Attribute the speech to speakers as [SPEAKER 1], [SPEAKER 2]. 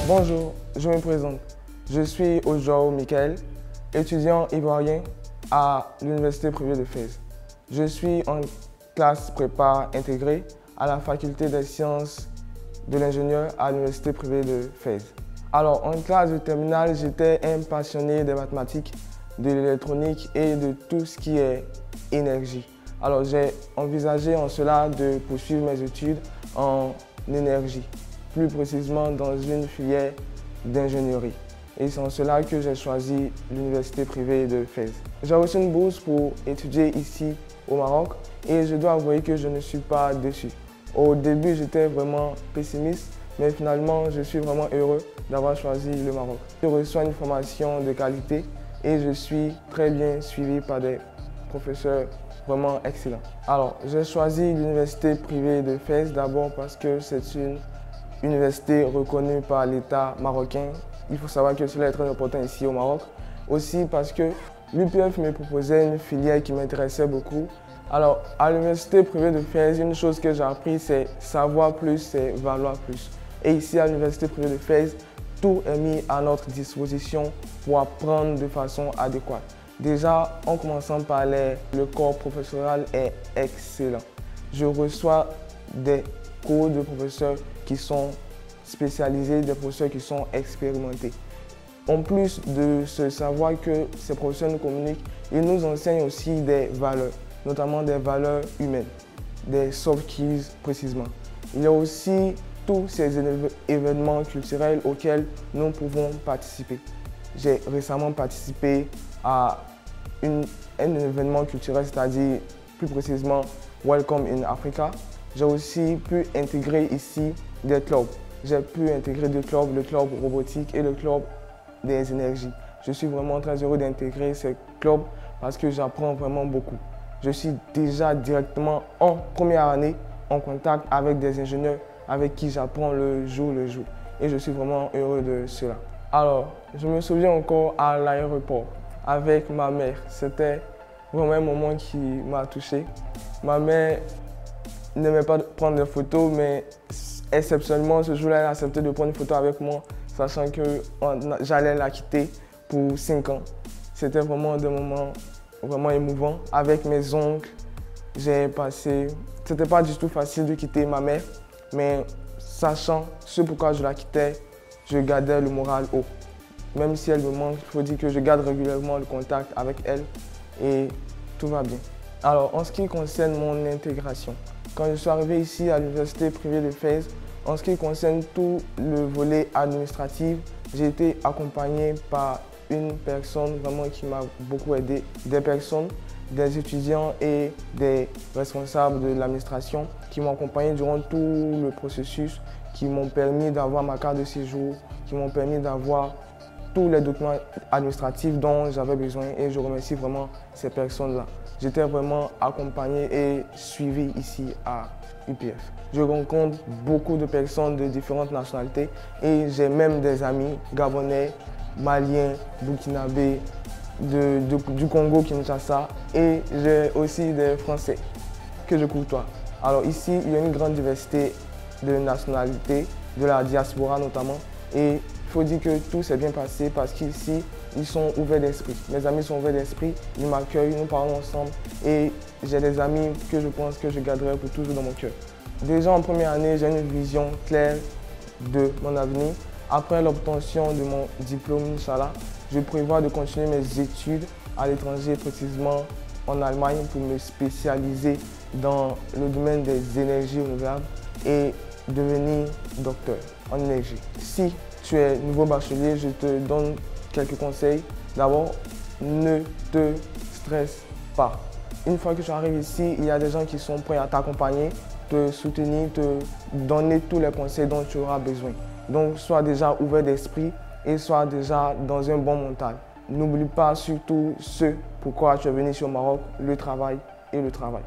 [SPEAKER 1] Bonjour, je me présente. Je suis Ojao Michael, étudiant ivoirien à l'Université privée de Fès. Je suis en classe prépa intégrée à la faculté des sciences de l'ingénieur à l'Université privée de Fès. Alors, en classe de terminale, j'étais un passionné des mathématiques, de l'électronique et de tout ce qui est énergie. Alors, j'ai envisagé en cela de poursuivre mes études en énergie, plus précisément dans une filière d'ingénierie. Et c'est en cela que j'ai choisi l'université privée de Fès. J'ai reçu une bourse pour étudier ici au Maroc et je dois avouer que je ne suis pas déçu. Au début, j'étais vraiment pessimiste, mais finalement, je suis vraiment heureux d'avoir choisi le Maroc. Je reçois une formation de qualité et je suis très bien suivi par des professeurs vraiment excellents. Alors, j'ai choisi l'université privée de Fès d'abord parce que c'est une université reconnue par l'État marocain. Il faut savoir que cela est très important ici au Maroc. Aussi parce que l'UPF me proposait une filière qui m'intéressait beaucoup. Alors, à l'université privée de Fès, une chose que j'ai appris, c'est savoir plus, c'est valoir plus. Et ici, à l'université privée de Fès, tout est mis à notre disposition pour apprendre de façon adéquate. Déjà, en commençant par le corps professoral est excellent. Je reçois des cours de professeurs qui sont spécialisés, des professeurs qui sont expérimentés. En plus de ce savoir que ces professeurs nous communiquent, ils nous enseignent aussi des valeurs, notamment des valeurs humaines, des soft skills précisément. Il y a aussi tous ces événements culturels auxquels nous pouvons participer. J'ai récemment participé à un événement culturel, c'est-à-dire plus précisément Welcome in Africa. J'ai aussi pu intégrer ici des clubs. J'ai pu intégrer deux clubs, le club robotique et le club des énergies. Je suis vraiment très heureux d'intégrer ces clubs parce que j'apprends vraiment beaucoup. Je suis déjà directement en première année en contact avec des ingénieurs avec qui j'apprends le jour le jour. Et je suis vraiment heureux de cela. Alors, je me souviens encore à l'aéroport avec ma mère. C'était vraiment un moment qui m'a touché. Ma mère n'aimait pas prendre des photos, mais exceptionnellement, ce jour-là, elle a accepté de prendre une photo avec moi, sachant que j'allais la quitter pour 5 ans. C'était vraiment des moments vraiment émouvants. Avec mes oncles, c'était pas du tout facile de quitter ma mère, mais sachant ce pourquoi je la quittais, je gardais le moral haut. Même si elle me manque, il faut dire que je garde régulièrement le contact avec elle et tout va bien. Alors, en ce qui concerne mon intégration, quand je suis arrivé ici à l'université privée de Fès, en ce qui concerne tout le volet administratif, j'ai été accompagné par une personne vraiment qui m'a beaucoup aidé, des personnes, des étudiants et des responsables de l'administration qui m'ont accompagné durant tout le processus, qui m'ont permis d'avoir ma carte de séjour, qui m'ont permis d'avoir tous les documents administratifs dont j'avais besoin et je remercie vraiment ces personnes-là. J'étais vraiment accompagné et suivi ici à UPF. Je rencontre beaucoup de personnes de différentes nationalités et j'ai même des amis gabonais, maliens, burkinabés, du Congo, Kinshasa et j'ai aussi des Français que je côtoie. Alors ici, il y a une grande diversité de nationalités, de la diaspora notamment et il faut dire que tout s'est bien passé parce qu'ici, ils sont ouverts d'esprit. Mes amis sont ouverts d'esprit, ils m'accueillent, nous parlons ensemble et j'ai des amis que je pense que je garderai pour toujours dans mon cœur. Déjà en première année, j'ai une vision claire de mon avenir. Après l'obtention de mon diplôme, Inch'Allah, je prévois de continuer mes études à l'étranger, précisément en Allemagne, pour me spécialiser dans le domaine des énergies renouvelables et devenir docteur en énergie. Si tu es nouveau bachelier, je te donne quelques conseils. D'abord, ne te stresse pas. Une fois que tu arrives ici, il y a des gens qui sont prêts à t'accompagner, te soutenir, te donner tous les conseils dont tu auras besoin. Donc, sois déjà ouvert d'esprit et sois déjà dans un bon mental. N'oublie pas surtout ce pourquoi tu es venu ici au Maroc, le travail et le travail.